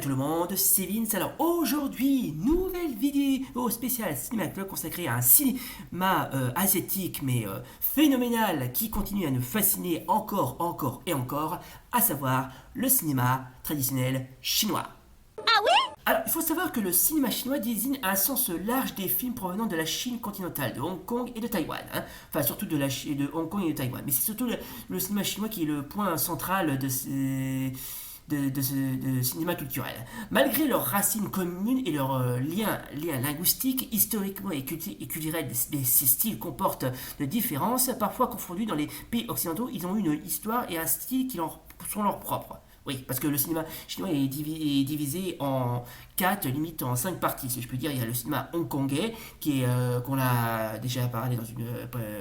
tout le monde, c'est Vince. Alors aujourd'hui, nouvelle vidéo spéciale Cinéma Club consacrée à un cinéma asiatique mais phénoménal qui continue à nous fasciner encore et encore, à savoir le cinéma traditionnel chinois. Alors, il faut savoir que le cinéma chinois désigne un sens large des films provenant de la Chine continentale, de Hong Kong et de Taïwan. Enfin, surtout de Hong Kong et de Taïwan. Mais c'est surtout le cinéma chinois qui est le point central de ce cinéma culturel. Malgré leurs racines communes et leurs liens linguistiques, historiquement et culturels, ces styles comportent de différences, parfois confondus dans les pays occidentaux. Ils ont une histoire et un style qui leur sont leurs propres. Oui, parce que le cinéma chinois est divisé en 4, limite en 5 parties, si je peux dire. Il y a le cinéma hongkongais, qu'on a déjà parlé dans une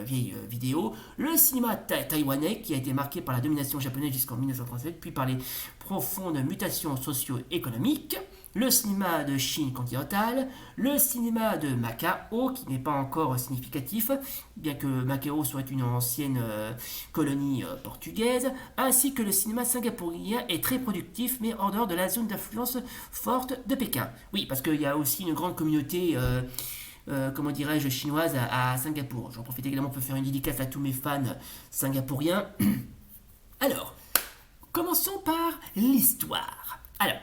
vieille vidéo. Le cinéma taïwanais, qui a été marqué par la domination japonaise jusqu'en 1937, puis par les profondes mutations socio-économiques. Le cinéma de Chine continentale, le cinéma de Macao, qui n'est pas encore significatif, bien que Macao soit une ancienne colonie portugaise, ainsi que le cinéma singapourien est très productif, mais en dehors de la zone d'influence forte de Pékin. Oui, parce qu'il y a aussi une grande communauté comment dirais-je, chinoise à Singapour. J'en profite également pour faire une dédicace à tous mes fans singapouriens. Alors, commençons par l'histoire. Alors,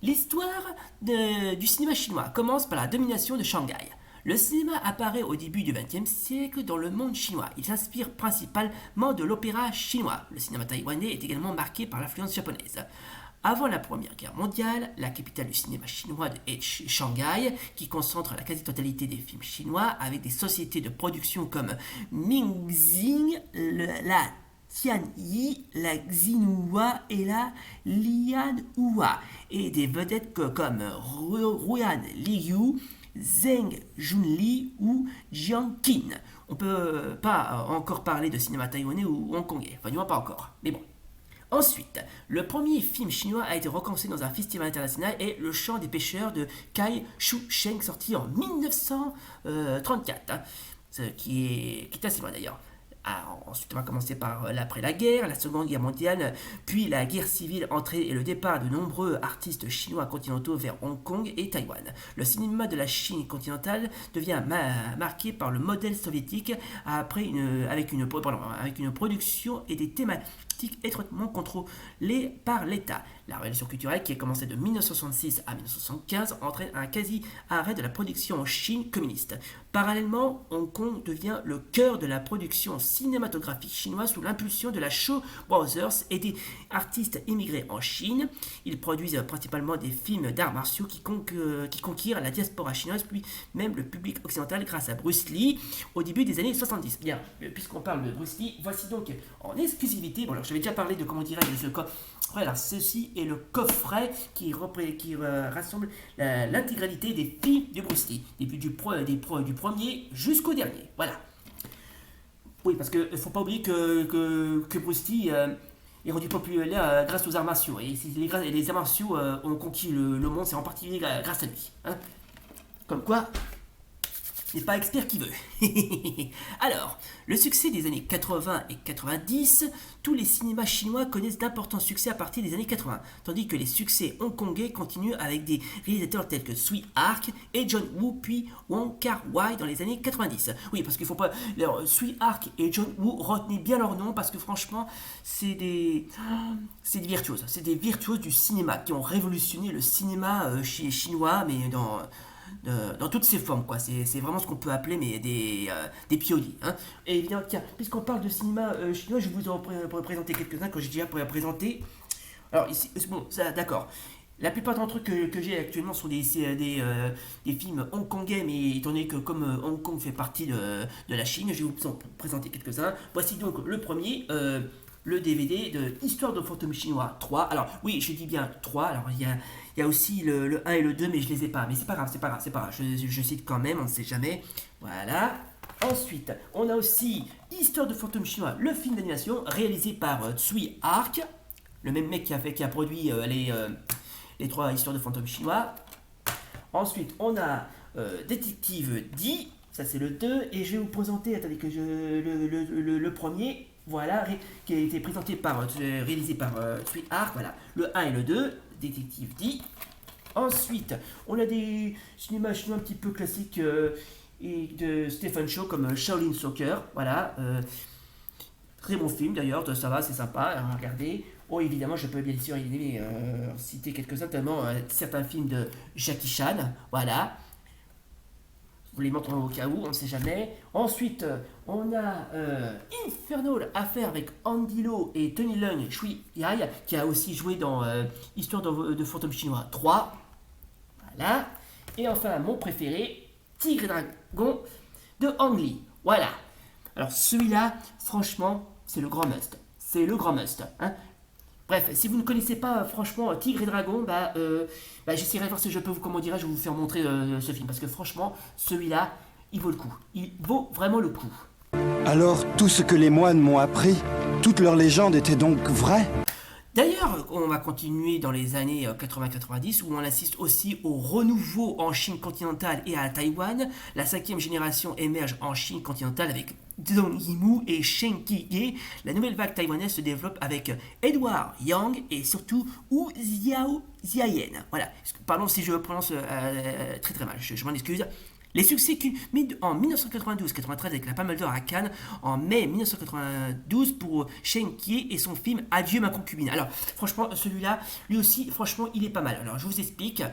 l'histoire du cinéma chinois commence par la domination de Shanghai. Le cinéma apparaît au début du XXe siècle dans le monde chinois. Il s'inspire principalement de l'opéra chinois. Le cinéma taïwanais est également marqué par l'influence japonaise. Avant la Première Guerre mondiale, la capitale du cinéma chinois est Shanghai, qui concentre la quasi-totalité des films chinois avec des sociétés de production comme Mingxing, la Tianyi, la Xinhua et la Lianhua, et des vedettes comme Ruan Liu, Zheng Junli ou Jiang Qin. On peut pas encore parler de cinéma taïwanais ou hongkongais, enfin du moins pas encore, mais bon. Ensuite, le premier film chinois a été recensé dans un festival international est Le Chant des pêcheurs de Kai Shu-sheng, sorti en 1934, qui est assez loin d'ailleurs. Ensuite, on va commencer par l'après-la-guerre, la Seconde Guerre mondiale, puis la guerre civile entrée et le départ de nombreux artistes chinois continentaux vers Hong Kong et Taïwan. Le cinéma de la Chine continentale devient marqué par le modèle soviétique avec une production et des thématiques étroitement contrôlées par l'État. La révolution culturelle, qui a commencé de 1966 à 1975, entraîne un quasi-arrêt de la production en Chine communiste. Parallèlement, Hong Kong devient le cœur de la production cinématographique chinoise sous l'impulsion de la Shaw Brothers et des artistes immigrés en Chine. Ils produisent principalement des films d'arts martiaux qui conquièrent la diaspora chinoise, puis même le public occidental grâce à Bruce Lee au début des années 70. Bien, puisqu'on parle de Bruce Lee, voici donc en exclusivité, bon alors j'avais déjà parlé de comment dirais-je de ce coffret, alors ceci est le coffret qui rassemble l'intégralité des films de Bruce Lee, du premier jusqu'au dernier, voilà. Oui, parce qu'il ne faut pas oublier que Bruce Lee est rendu populaire grâce aux arts martiaux. Et les arts martiaux ont conquis le monde, c'est en particulier grâce à lui. Hein. Comme quoi, n'est pas expert qui veut. Alors, le succès des années 80 et 90, tous les cinémas chinois connaissent d'importants succès à partir des années 80, tandis que les succès hongkongais continuent avec des réalisateurs tels que Tsui Hark et John Woo, puis Wong Kar-wai dans les années 90. Oui, parce qu'il faut pas... Alors, Tsui Hark et John Woo, retenez bien leur nom, parce que franchement, c'est des virtuoses. C'est des virtuoses du cinéma qui ont révolutionné le cinéma chinois, mais dans toutes ses formes, quoi. C'est vraiment ce qu'on peut appeler des pionniers. Hein. Et évidemment, tiens, puisqu'on parle de cinéma chinois, je vais vous en présenter quelques-uns que j'ai déjà présenté. Alors, ici, bon, ça, d'accord. La plupart d'entre eux que j'ai actuellement sont des films hongkongais, mais étant donné que comme Hong Kong fait partie de la Chine, je vais vous en présenter quelques-uns. Voici donc le premier, le DVD de Histoire de fantôme chinois 3. Alors oui, je dis bien 3, alors il y a aussi le 1 et le 2, mais je les ai pas. Mais c'est pas grave, je cite quand même, on ne sait jamais. Voilà. Ensuite, on a aussi Histoire de fantôme chinois, le film d'animation réalisé par Tsui Hark, le même mec qui a produit les 3 histoires de fantômes chinois. Ensuite, on a Détective D, ça c'est le 2, et je vais vous présenter, attendez que le premier, voilà, qui a été réalisé par Tsui Hark, voilà, le 1 et le 2, Détective D. Ensuite, on a des cinémas chinois un petit peu classiques et de Stephen Chow comme Shaolin Soccer. Voilà, très bon film d'ailleurs, ça va, c'est sympa à regarder. Oh, évidemment, je peux bien sûr citer quelques-uns, notamment certains films de Jackie Chan. Voilà, vous les montrez au cas où, on ne sait jamais. Ensuite, on a Infernal Affair avec Andy Lau et Tony Leung Shui Yai, qui a aussi joué dans Histoire de fantôme chinois 3. Voilà. Et enfin, mon préféré, Tigre et Dragon de Ang Lee. Voilà. Alors celui-là, franchement, c'est le grand must. C'est le grand must. Hein. Bref, si vous ne connaissez pas franchement Tigre et Dragon, j'essaierai de voir si je peux vous, comment dirais-je, vous faire montrer ce film. Parce que franchement, celui-là, il vaut le coup. Il vaut vraiment le coup. Alors, tout ce que les moines m'ont appris, toute leur légende était donc vraie? D'ailleurs, on va continuer dans les années 80-90 où on assiste aussi au renouveau en Chine continentale et à Taïwan. La cinquième génération émerge en Chine continentale avec Zhang Yimou et Shen Qige. La nouvelle vague taïwanaise se développe avec Edward Yang et surtout Wu Xiao Ziayen. Voilà, pardon si je prononce très très mal, je m'en excuse. Les succès culminent en 1992-93 avec la Palme d'Or à Cannes, en mai 1992 pour Shen Kie et son film Adieu ma concubine. Alors franchement celui-là, lui aussi franchement il est pas mal. Alors je vous explique,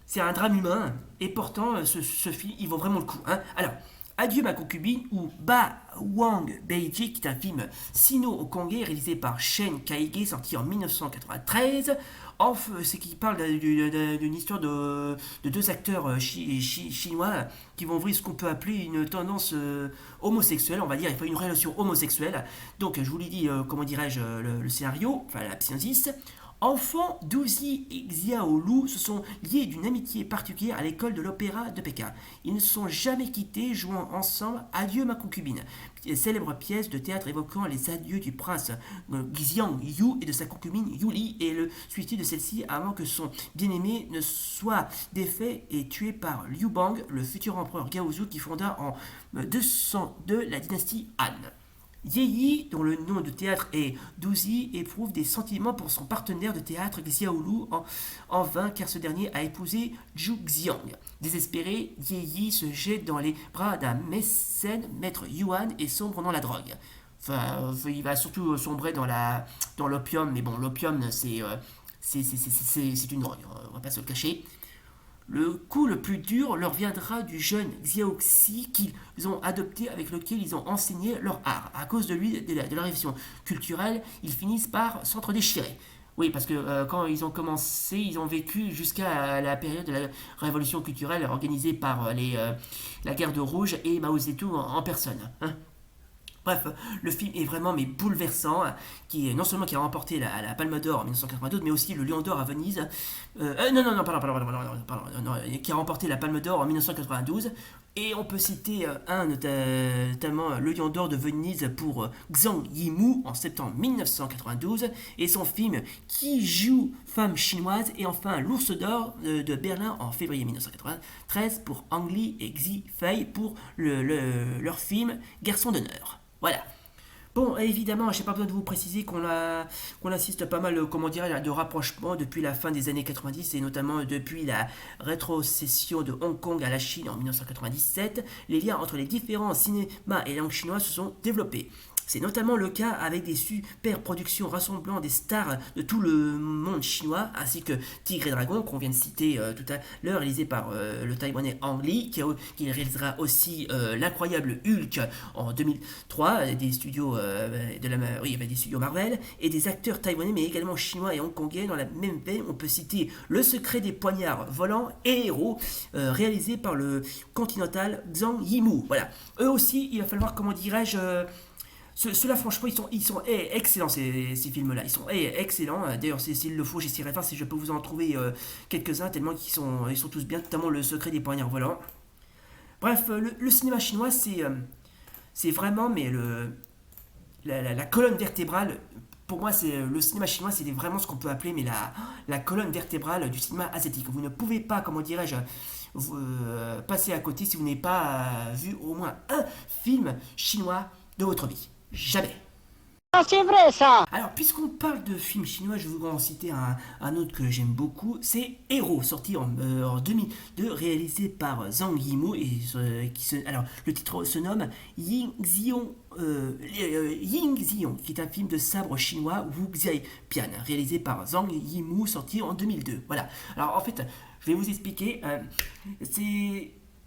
c'est un drame humain et pourtant ce film il vaut vraiment le coup. Hein. Alors Adieu ma concubine ou Ba Wang Beiji qui est un film sino-hongkongais réalisé par Shen Kaige sorti en 1993. C'est qui parle d'une histoire de deux acteurs chinois qui vont ouvrir ce qu'on peut appeler une tendance homosexuelle, on va dire, il faut une relation homosexuelle. Donc je vous l'ai dit, comment dirais-je, le scénario, enfin la synopsis. Enfants, Douzi et Xiaolu se sont liés d'une amitié particulière à l'école de l'opéra de Pékin. Ils ne se sont jamais quittés, jouant ensemble Adieu ma concubine, célèbre pièce de théâtre évoquant les adieux du prince Xiang Yu et de sa concubine Yuli et le suicide de celle-ci avant que son bien-aimé ne soit défait et tué par Liu Bang, le futur empereur Gaozu qui fonda en 202 la dynastie Han. Yi, dont le nom de théâtre est Douzi, éprouve des sentiments pour son partenaire de théâtre Xiaolu en vain car ce dernier a épousé Zhu Xiang. Désespéré, Yi se jette dans les bras d'un mécène, maître Yuan, et sombre dans la drogue. Enfin, il va surtout sombrer dans l'opium, mais bon, l'opium c'est une drogue, on va pas se le cacher. Le coup le plus dur leur viendra du jeune Xiaoxi qu'ils ont adopté avec lequel ils ont enseigné leur art. À cause de lui, de leur révision culturelle, ils finissent par s'entre-déchirer. Oui, parce que quand ils ont commencé, ils ont vécu jusqu'à la période de la révolution culturelle organisée par la Garde Rouge et Mao Zedong en personne. Hein. Bref, le film est vraiment mais bouleversant, qui non seulement qui a remporté la Palme d'Or en 1992, mais aussi le Lion d'Or à Venise. Non, pardon, qui a remporté la Palme d'Or en 1992. Et on peut citer notamment le Lion d'Or de Venise pour Zhang Yimou en septembre 1992 et son film Qui joue femme chinoise et enfin l'Ours d'Or de Berlin en février 1993 pour Ang Lee et Xi Fei pour leur film Garçon d'honneur. Voilà. Bon, évidemment, je n'ai pas besoin de vous préciser qu'on assiste pas mal, comment dirais de rapprochement depuis la fin des années 90 et notamment depuis la rétrocession de Hong Kong à la Chine en 1997. Les liens entre les différents cinémas et langues chinoises se sont développés. C'est notamment le cas avec des super productions rassemblant des stars de tout le monde chinois, ainsi que Tigre et Dragon, qu'on vient de citer tout à l'heure, réalisé par le Taïwanais Ang Lee, qui réalisera aussi l'incroyable Hulk en 2003, des studios, des studios Marvel, et des acteurs taïwanais, mais également chinois et hongkongais. Dans la même veine, on peut citer Le secret des poignards volants et héros, réalisé par le continental Zhang Yimou. Voilà. Eux aussi, il va falloir, comment dirais-je... Ceux-là, franchement, ils sont excellents, ces films-là. Ils sont excellents. D'ailleurs, s'il le faut, j'essaierai de voir si je peux vous en trouver quelques-uns, tellement ils sont tous bien, notamment Le secret des poignards volants. Bref, le cinéma chinois, c'est vraiment mais la colonne vertébrale. Pour moi, le cinéma chinois, c'est vraiment ce qu'on peut appeler mais la colonne vertébrale du cinéma asiatique. Vous ne pouvez pas, comment dirais-je, passer à côté si vous n'avez pas vu au moins un film chinois de votre vie. Jamais. Ah, c'est vrai ça. Alors, puisqu'on parle de films chinois, je voudrais en citer un autre que j'aime beaucoup. C'est Héros, sorti en 2002, réalisé par Zhang Yimou. Alors, le titre se nomme Ying Zion, qui est un film de sabre chinois Wu Xiai Pian, réalisé par Zhang Yimou, sorti en 2002. Voilà. Alors, en fait, je vais vous expliquer.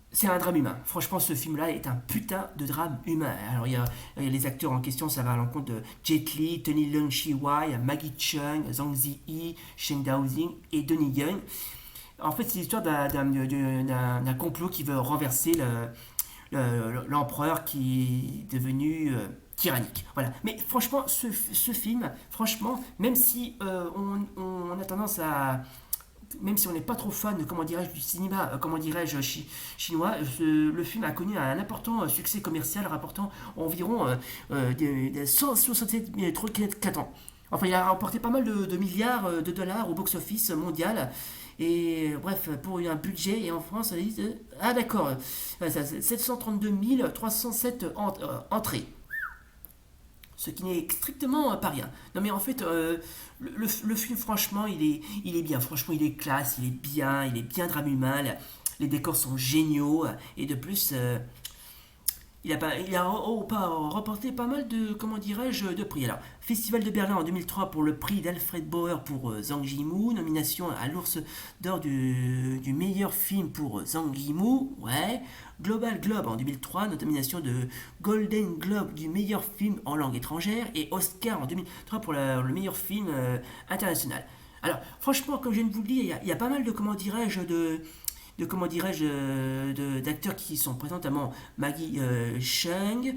C'est un drame humain. Franchement, ce film-là est un putain de drame humain. Alors, il y a les acteurs en question, ça va à l'encontre de Jet Li, Tony Leung Chi-wai, Maggie Cheung, Zhang Ziyi, Shen Daoxing et Donnie Yen. En fait, c'est l'histoire d'un complot qui veut renverser l'empereur qui est devenu tyrannique. Voilà. Mais franchement, ce film, franchement, même si on a tendance à même si on n'est pas trop fan, comment dirais-je, du cinéma, comment dirais-je, chinois, le film a connu un important succès commercial, rapportant environ 167 ans. Enfin, il a remporté pas mal de milliards de dollars au box-office mondial. Et bref, pour un budget, et en France, on dit, ah d'accord, 732 307 entrées. Ce qui n'est strictement pas rien. Non mais en fait, le film, franchement, il est bien. Franchement, il est classe, il est bien drame humain. Les décors sont géniaux. Et de plus, il a remporté pas mal de, comment dirais-je, de prix. Alors, Festival de Berlin en 2003 pour le prix d'Alfred Bauer pour Zhang Yimou. Nomination à l'Ours d'Or du meilleur film pour Zhang Yimou. Ouais. Global Globe en 2003, nomination de Golden Globe du meilleur film en langue étrangère. Et Oscar en 2003 pour le meilleur film international. Alors, franchement, comme je viens de vous le dire, il y a pas mal de, comment dirais-je, d'acteurs qui sont présents, notamment Maggie Cheung,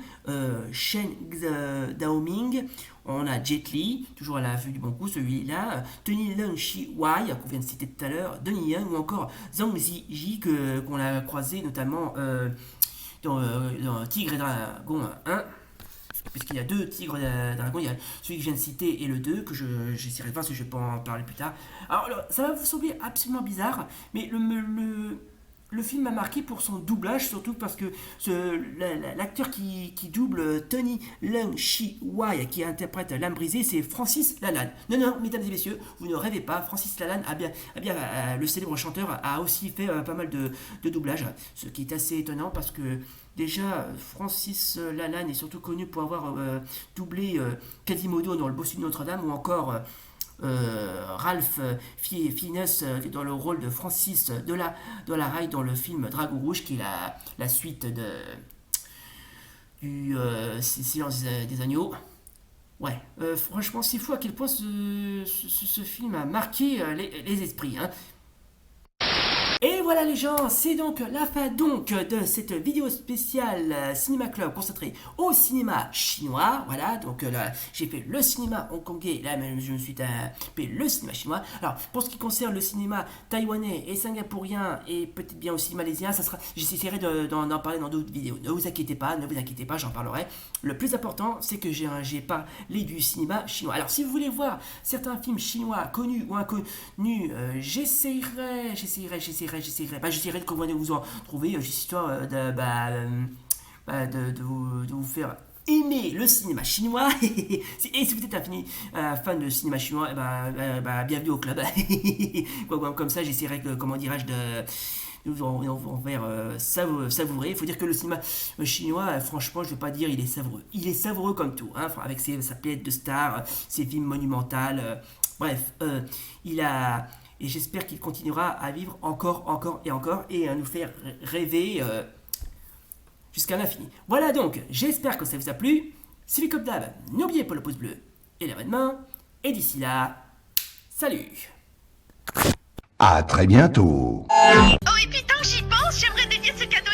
Shen Daoming, on a Jet Li, toujours à la vue du bon coup, celui-là, Tony Leung Chi-wai, qu'on vient de citer tout à l'heure, Donnie Yen, ou encore Zhang Ziyi, qu'on a croisé notamment dans Tigre et Dragon 1. Puisqu'il y a deux tigres dragons, il y a celui que je viens de citer et le 2, que j'essaierai de voir si je peux en parler plus tard. Alors, ça va vous sembler absolument bizarre, mais le film m'a marqué pour son doublage, surtout parce que l'acteur qui double Tony Leung Chi-wai, qui interprète l'âme brisée, c'est Francis Lalanne. Non, mesdames et messieurs, vous ne rêvez pas, Francis Lalanne le célèbre chanteur, a aussi fait pas mal de doublages, ce qui est assez étonnant parce que déjà, Francis Lalanne est surtout connu pour avoir doublé Quasimodo dans Le Bossu de Notre-Dame, ou encore Ralph Fiennes dans le rôle de Francis Dollarhide dans le film Dragon Rouge, qui est la suite du Silence des Agneaux. Ouais, franchement, c'est fou à quel point ce film a marqué les esprits. Hein. Et voilà les gens, c'est donc la fin donc de cette vidéo spéciale Cinéma Club consacrée au cinéma chinois. Voilà, donc là j'ai fait le cinéma hongkongais, là même je me suis tapé le cinéma chinois. Alors pour ce qui concerne le cinéma taïwanais et singapourien et peut-être bien aussi malaisien, j'essaierai d'en parler dans d'autres vidéos. Ne vous inquiétez pas, j'en parlerai. Le plus important, c'est que j'ai parlé du cinéma chinois. Alors si vous voulez voir certains films chinois connus ou inconnus, j'essaierai de comment vous en trouver, juste histoire de vous faire aimer le cinéma chinois. Et si vous êtes un fan de cinéma chinois, bienvenue au club. Comme ça, j'essaierai, comment dirais-je, de vous faire savourer. Il faut dire que le cinéma chinois, franchement, je ne vais pas dire il est savoureux. Il est savoureux comme tout, hein, avec sa palette de stars, ses films monumentales. Bref, et j'espère qu'il continuera à vivre encore et à nous faire rêver jusqu'à l'infini. Voilà donc, j'espère que ça vous a plu. Si comme d'hab, n'oubliez pas le pouce bleu et la main. Et d'ici là, salut. À très bientôt. Oh, et puis tant que j'y pense, j'aimerais dédier ce cadeau